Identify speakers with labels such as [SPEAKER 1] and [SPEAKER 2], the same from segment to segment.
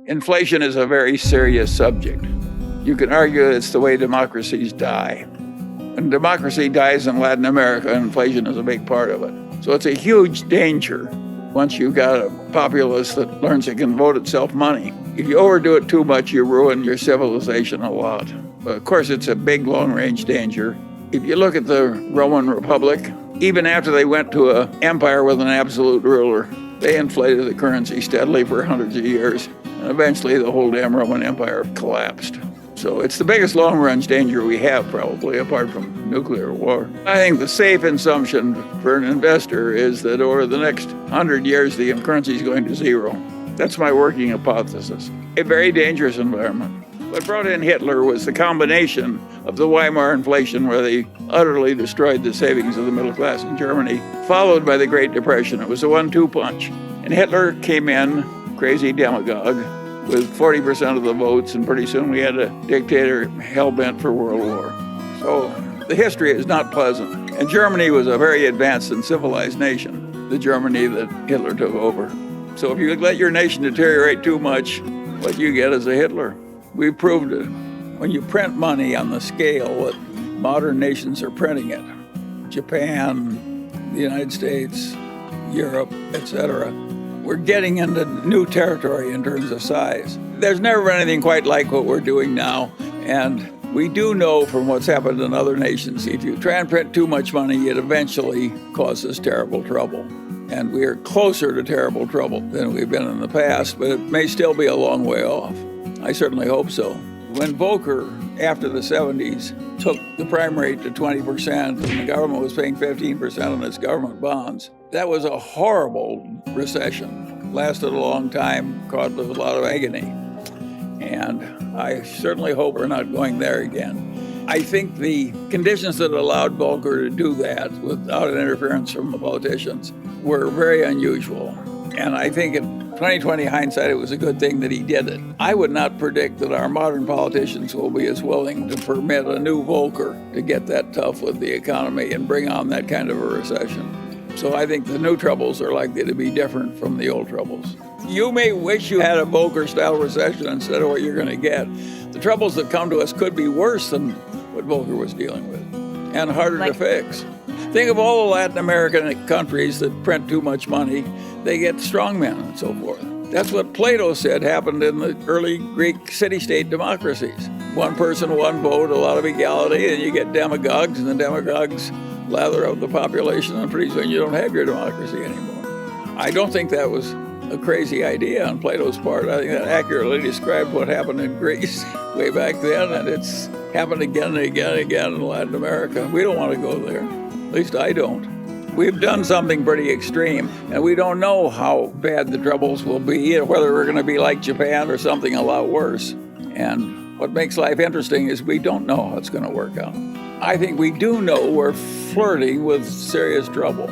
[SPEAKER 1] Inflation is a very serious subject. You can argue it's the way democracies die. And democracy dies in Latin America, and inflation is a big part of it. So it's a huge danger once you've got a populace that learns it can vote itself money. If you overdo it too much, you ruin your civilization a lot. But of course, it's a big, long-range danger. If you look at the Roman Republic, even after they went to an empire with an absolute ruler, they inflated the currency steadily for hundreds of years. And eventually, the whole damn Roman Empire collapsed. So it's the biggest long-range danger we have, probably, apart from nuclear war. I think the safe assumption for an investor is that over the next 100 years, the currency is going to zero. That's my working hypothesis. A very dangerous environment. What brought in Hitler was the combination of the Weimar inflation, where they utterly destroyed the savings of the middle class in Germany, followed by the Great Depression. It was a 1-2 punch. And Hitler came in, crazy demagogue, with 40% of the votes, and pretty soon we had a dictator hell-bent for World War. So the history is not pleasant. And Germany was a very advanced and civilized nation, the Germany that Hitler took over. So if you let your nation deteriorate too much, what you get is a Hitler. We proved it. When you print money on the scale that modern nations are printing it, Japan, the United States, Europe, etc., we're getting into new territory in terms of size. There's never been anything quite like what we're doing now, and we do know from what's happened in other nations, if you try and print too much money, it eventually causes terrible trouble. And we are closer to terrible trouble than we've been in the past, but it may still be a long way off. I certainly hope so. When Volcker, after the 70s, took the prime rate to 20% and the government was paying 15% on its government bonds, that was a horrible recession. Lasted a long time, caused a lot of agony. And I certainly hope we're not going there again. I think the conditions that allowed Volcker to do that without an interference from the politicians were very unusual. And I think in 2020 hindsight, it was a good thing that he did it. I would not predict that our modern politicians will be as willing to permit a new Volcker to get that tough with the economy and bring on that kind of a recession. So I think the new troubles are likely to be different from the old troubles. You may wish you had a Volcker-style recession instead of what you're going to get. The troubles that come to us could be worse than what Volcker was dealing with, and harder to fix. Think of all the Latin American countries that print too much money. They get strongmen and so forth. That's what Plato said happened in the early Greek city-state democracies. One person, one vote, a lot of equality, and you get demagogues, and the demagogues lather up the population, and pretty soon you don't have your democracy anymore. I don't think that was a crazy idea on Plato's part. I think that accurately described what happened in Greece way back then, and it's happened again and again and again in Latin America. We don't want to go there. At least I don't. We've done something pretty extreme, and we don't know how bad the troubles will be, whether we're going to be like Japan or something a lot worse. And what makes life interesting is we don't know how it's going to work out. I think we do know we're flirting with serious trouble.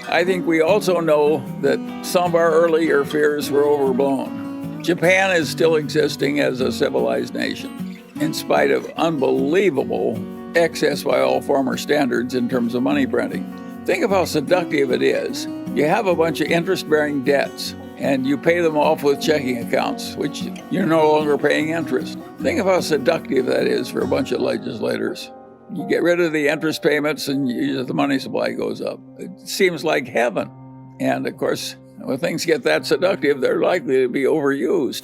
[SPEAKER 1] I think we also know that some of our earlier fears were overblown. Japan is still existing as a civilized nation, in spite of unbelievable excess by all former standards in terms of money printing. Think of how seductive it is. You have a bunch of interest-bearing debts, and you pay them off with checking accounts, which you're no longer paying interest. Think of how seductive that is for a bunch of legislators. You get rid of the interest payments, and the money supply goes up. It seems like heaven. And, of course, when things get that seductive, they're likely to be overused.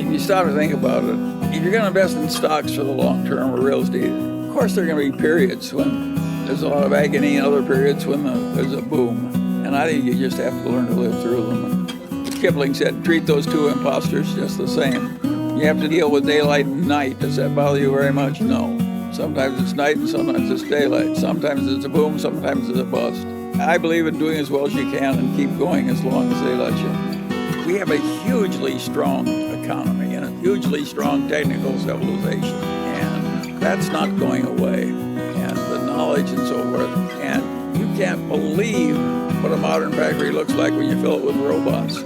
[SPEAKER 1] If you stop to think about it, if you're going to invest in stocks for the long term or real estate, of course there are going to be periods when there's a lot of agony and other periods when there's a boom. And I think you just have to learn to live through them. And Kipling said, treat those two imposters just the same. You have to deal with daylight and night. Does that bother you very much? No. Sometimes it's night and sometimes it's daylight. Sometimes it's a boom, sometimes it's a bust. I believe in doing as well as you can and keep going as long as they let you. We have a hugely strong economy and a hugely strong technical civilization. And that's not going away. And the knowledge and so forth. And you can't believe what a modern factory looks like when you fill it with robots.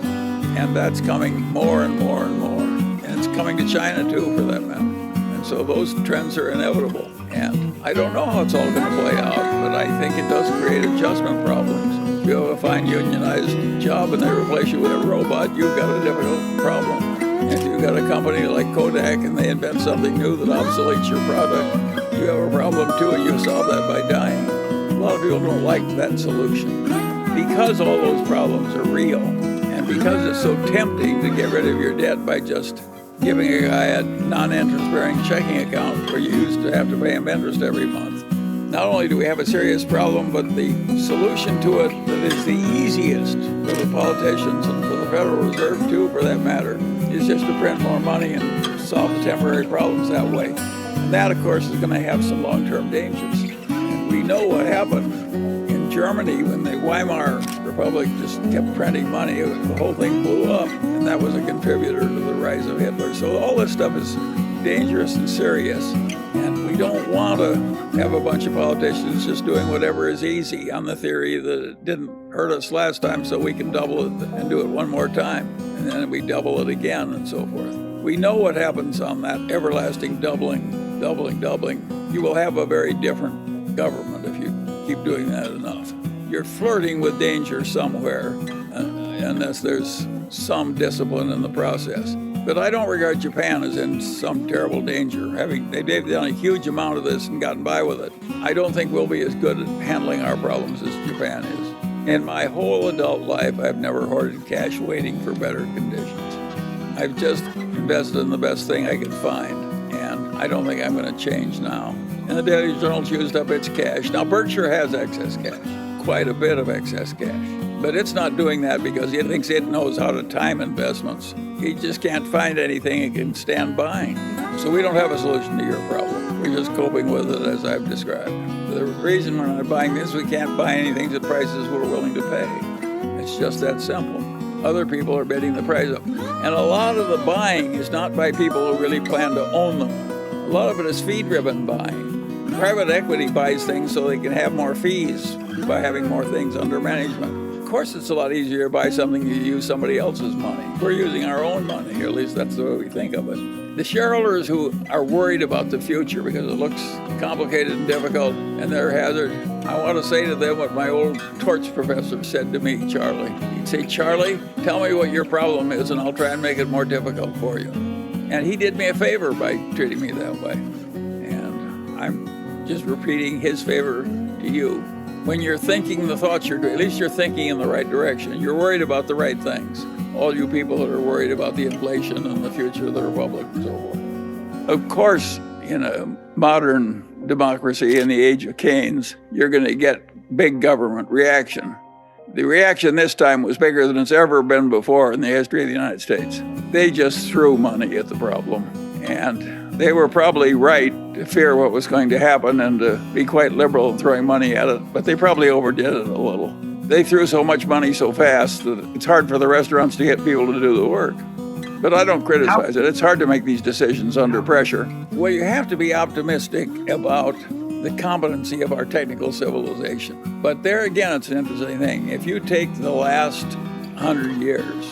[SPEAKER 1] And that's coming more and more and more. And it's coming to China too, for that matter. And so those trends are inevitable. And I don't know how it's all going to play out, but I think it does create adjustment problems. If you have a fine unionized job and they replace you with a robot, you've got a difficult problem. If you've company like Kodak and they invent something new that obsoletes your product, you have a problem too, and you solve that by dying. A lot of people don't like that solution. Because all those problems are real, and because it's so tempting to get rid of your debt by just giving a guy a non-interest-bearing checking account where you used to have to pay him interest every month. Not only do we have a serious problem, but the solution to it that is the easiest for the politicians and for the Federal Reserve too, for that matter, is just to print more money and solve the temporary problems that way. And that, of course, is going to have some long-term dangers. And we know what happened in Germany when the Weimar Republic just kept printing money. The whole thing blew up, and that was a contributor to the rise of Hitler. So all this stuff is dangerous and serious, and we don't want to have a bunch of politicians just doing whatever is easy on the theory that it didn't hurt us last time, so we can double it and do it one more time, and then we double it again and so forth. We know what happens on that everlasting doubling. You will have a very different government if you keep doing that enough. You're flirting with danger somewhere, unless there's some discipline in the process. But I don't regard Japan as in some terrible danger. They've done a huge amount of this and gotten by with it. I don't think we'll be as good at handling our problems as Japan is. In my whole adult life, I've never hoarded cash waiting for better conditions. I've just invested in the best thing I could find, and I don't think I'm going to change now. And the Daily Journal's used up its cash. Now, Berkshire has excess cash, quite a bit of excess cash. But it's not doing that because it thinks it knows how to time investments. He just can't find anything it can stand buying. So we don't have a solution to your problem. We're just coping with it as I've described. The reason we're not buying this, we can't buy anything at prices we're willing to pay. It's just that simple. Other people are bidding the price up. And a lot of the buying is not by people who really plan to own them. A lot of it is fee-driven buying. Private equity buys things so they can have more fees by having more things under management. Of course, it's a lot easier to buy something you use somebody else's money. We're using our own money, or at least that's the way we think of it. The shareholders who are worried about the future because it looks complicated and difficult and they're hazard, I want to say to them what my old torts professor said to me, Charlie. He'd say, Charlie, tell me what your problem is and I'll try and make it more difficult for you. And he did me a favor by treating me that way. And I'm just repeating his favor to you. When you're thinking the thoughts you're doing, at least you're thinking in the right direction. You're worried about the right things. All you people that are worried about the inflation and the future of the republic and so forth. Of course, in a modern democracy in the age of Keynes, you're going to get big government reaction. The reaction this time was bigger than it's ever been before in the history of the United States. They just threw money at the problem, and they were probably right to fear what was going to happen and to be quite liberal in throwing money at it, but they probably overdid it a little. They threw so much money so fast that it's hard for the restaurants to get people to do the work. But I don't criticize it. It's hard to make these decisions under pressure. Well, you have to be optimistic about the competency of our technical civilization. But there again, it's an interesting thing. If you take the last 100 years,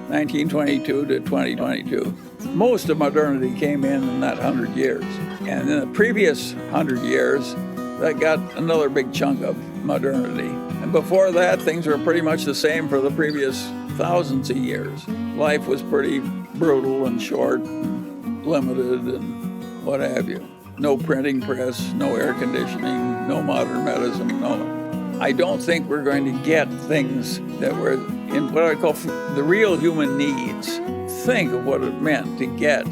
[SPEAKER 1] 1922 to 2022, most of modernity came in that 100 years. And in the previous 100 years, that got another big chunk of modernity. And before that, things were pretty much the same for the previous thousands of years. Life was pretty brutal and short and limited and what have you. No printing press, no air conditioning, no modern medicine, no. I don't think we're going to get things that were in what I call the real human needs. Think of what it meant to get,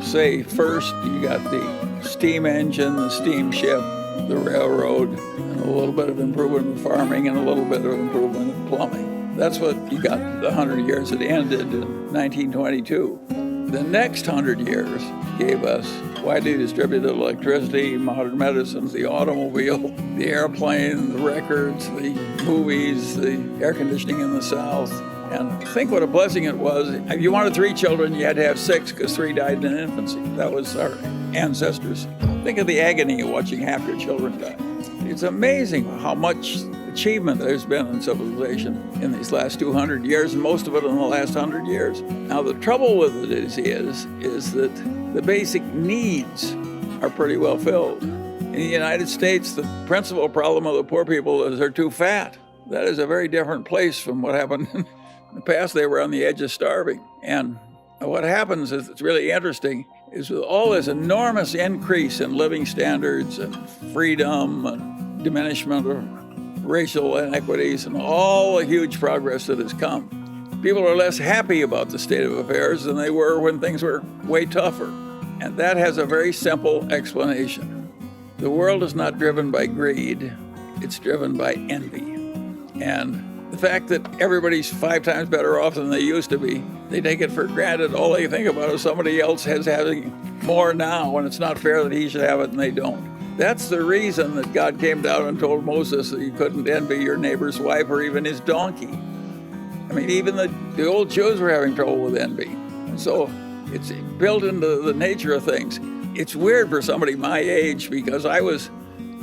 [SPEAKER 1] say, first you got the steam engine, the steamship, the railroad, and a little bit of improvement in farming and a little bit of improvement in plumbing. That's what you got the 100 years that ended in 1922. The next 100 years gave us widely distributed electricity, modern medicines, the automobile, the airplane, the records, the movies, the air conditioning in the South. And think what a blessing it was. If you wanted 3 children, you had to have 6 because 3 died in infancy. That was our ancestors. Think of the agony of watching half your children die. It's amazing how much achievement there's been in civilization in these last 200 years, and most of it in the last 100 years. Now, the trouble with it is that the basic needs are pretty well filled. In the United States, the principal problem of the poor people is they're too fat. That is a very different place from what happened in the past. They were on the edge of starving. And And what happens is, it's really interesting, is with all this enormous increase in living standards and freedom and diminishment of racial inequities and all the huge progress that has come, people are less happy about the state of affairs than they were when things were way tougher. And that has a very simple explanation. The world is not driven by greed, it's driven by envy. And the fact that everybody's 5 times better off than they used to be, they take it for granted. All they think about is somebody else having more now, and it's not fair that he should have it and they don't. That's the reason that God came down and told Moses that you couldn't envy your neighbor's wife or even his donkey. I mean, even the old Jews were having trouble with envy. And so it's built into the nature of things. It's weird for somebody my age, because I was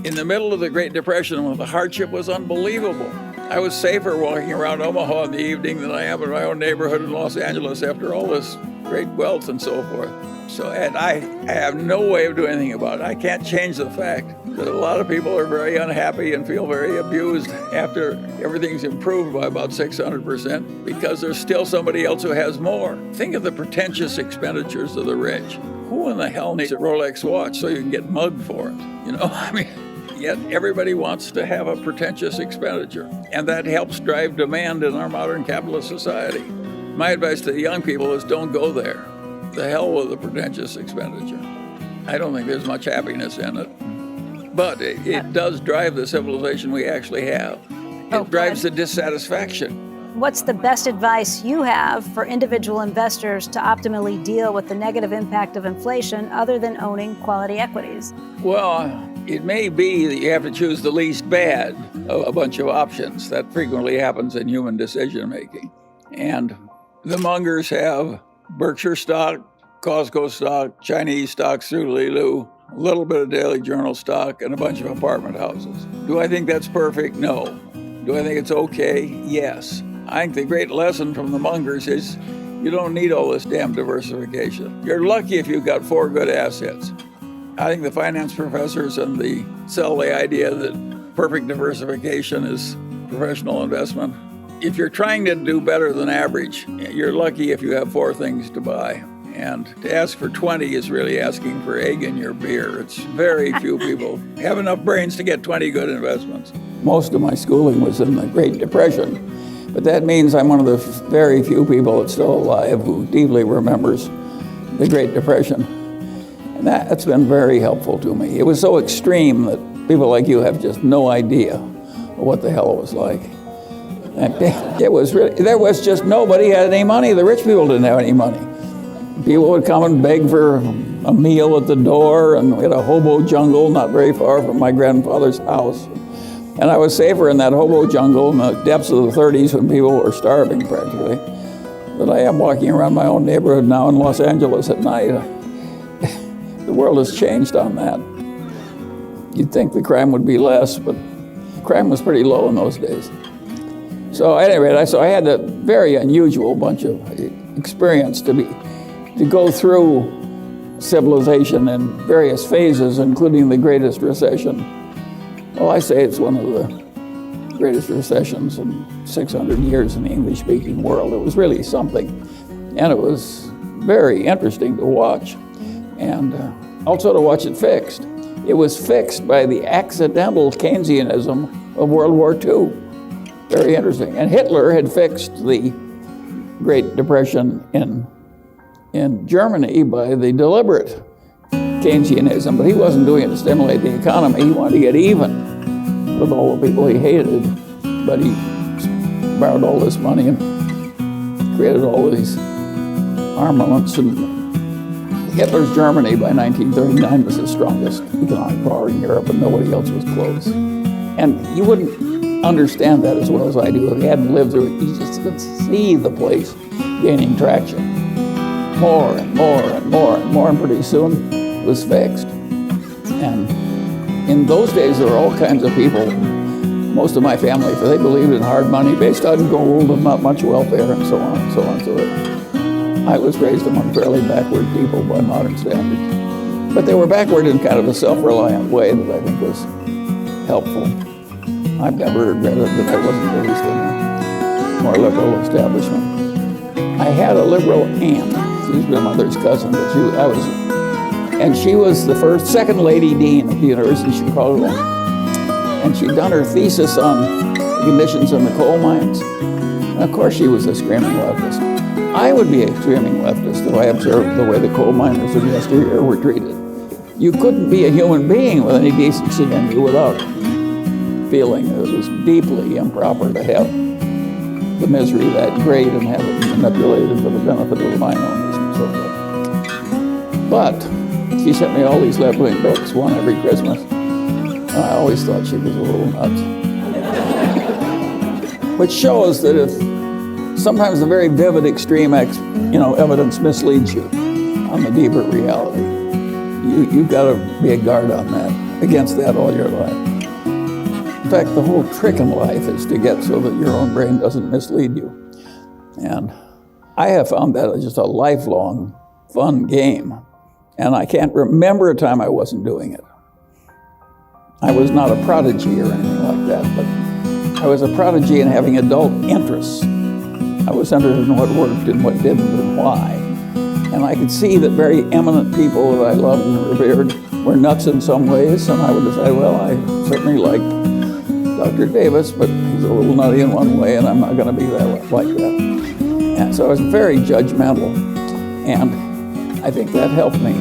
[SPEAKER 1] in the middle of the Great Depression when the hardship was unbelievable. I was safer walking around Omaha in the evening than I am in my own neighborhood in Los Angeles after all this great wealth and so forth. And I have no way of doing anything about it. I can't change the fact that a lot of people are very unhappy and feel very abused after everything's improved by about 600%, because there's still somebody else who has more. Think of the pretentious expenditures of the rich. Who in the hell needs a Rolex watch so you can get mugged for it? I mean, yet everybody wants to have a pretentious expenditure, and that helps drive demand in our modern capitalist society. My advice to the young people is, don't go there. The hell with the pretentious expenditure. I don't think there's much happiness in it, but it does drive the civilization we actually have. It drives the dissatisfaction.
[SPEAKER 2] What's the best advice you have for individual investors to optimally deal with the negative impact of inflation other than owning quality equities?
[SPEAKER 1] Well, it may be that you have to choose the least bad of a bunch of options. That frequently happens in human decision making. And the Mungers have Berkshire stock, Costco stock, Chinese stocks through Lilu, a little bit of Daily Journal stock, and a bunch of apartment houses. Do I think that's perfect? No. Do I think it's okay? Yes. I think the great lesson from the Mungers is you don't need all this damn diversification. You're lucky if you've got 4 good assets. I think the finance professors sell the idea that perfect diversification is professional investment. If you're trying to do better than average, you're lucky if you have 4 things to buy. And to ask for 20 is really asking for egg in your beer. It's very few people have enough brains to get 20 good investments. Most of my schooling was in the Great Depression, but that means I'm one of the very few people that's still alive who deeply remembers the Great Depression. And that's been very helpful to me. It was so extreme that people like you have just no idea what the hell it was like. It was really, there was just nobody had any money. The rich people didn't have any money. People would come and beg for a meal at the door, and we had a hobo jungle not very far from my grandfather's house. And I was safer in that hobo jungle in the depths of the 30s when people were starving practically than I am walking around my own neighborhood now in Los Angeles at night. The world has changed on that. You'd think the crime would be less, but crime was pretty low in those days. So at any rate, I had a very unusual bunch of experience to go through civilization in various phases, including the greatest recession. Well, I say it's one of the greatest recessions in 600 years in the English-speaking world. It was really something, and it was very interesting to watch, and also to watch it fixed. It was fixed by the accidental Keynesianism of World War II. Very interesting. And Hitler had fixed the Great Depression in Germany by the deliberate Keynesianism, but he wasn't doing it to stimulate the economy. He wanted to get even with all the people he hated, but he borrowed all this money and created all these armaments. And Hitler's Germany by 1939 was the strongest economic power in Europe, and nobody else was close. And you wouldn't understand that as well as I do if you hadn't lived through it. You just could see the place gaining traction. More and more and more and more, and pretty soon it was fixed. And in those days, there were all kinds of people, most of my family, they believed in hard money based on gold and not much welfare and so on and so on. So I was raised among fairly backward people by modern standards. But they were backward in kind of a self-reliant way that I think was helpful. I've never regretted that I wasn't raised in a more liberal establishment. I had a liberal aunt She's my mother's cousin, but she was the second lady dean at the University of Chicago. And she'd done her thesis on conditions in the coal mines. And of course, she was a screaming leftist. I would be a screaming leftist if I observed the way the coal miners of yesteryear were treated. You couldn't be a human being with any decency in you without feeling that it was deeply improper to have the misery that great and have it manipulated for the benefit of the mine owners and so forth. But she sent me all these left-wing books, one every Christmas. And I always thought she was a little nuts. Which shows that if sometimes the very vivid extreme evidence misleads you on the deeper reality, you've got to be a guard on that, against that all your life. In fact, the whole trick in life is to get so that your own brain doesn't mislead you. And I have found that just a lifelong fun game. And I can't remember a time I wasn't doing it. I was not a prodigy or anything like that, but I was a prodigy in having adult interests. I was interested in what worked and what didn't and why. And I could see that very eminent people that I loved and revered were nuts in some ways, and I would decide, well, I certainly like Dr. Davis, but he's a little nutty in one way, and I'm not going to be like that. And so I was very judgmental, and I think that helped me.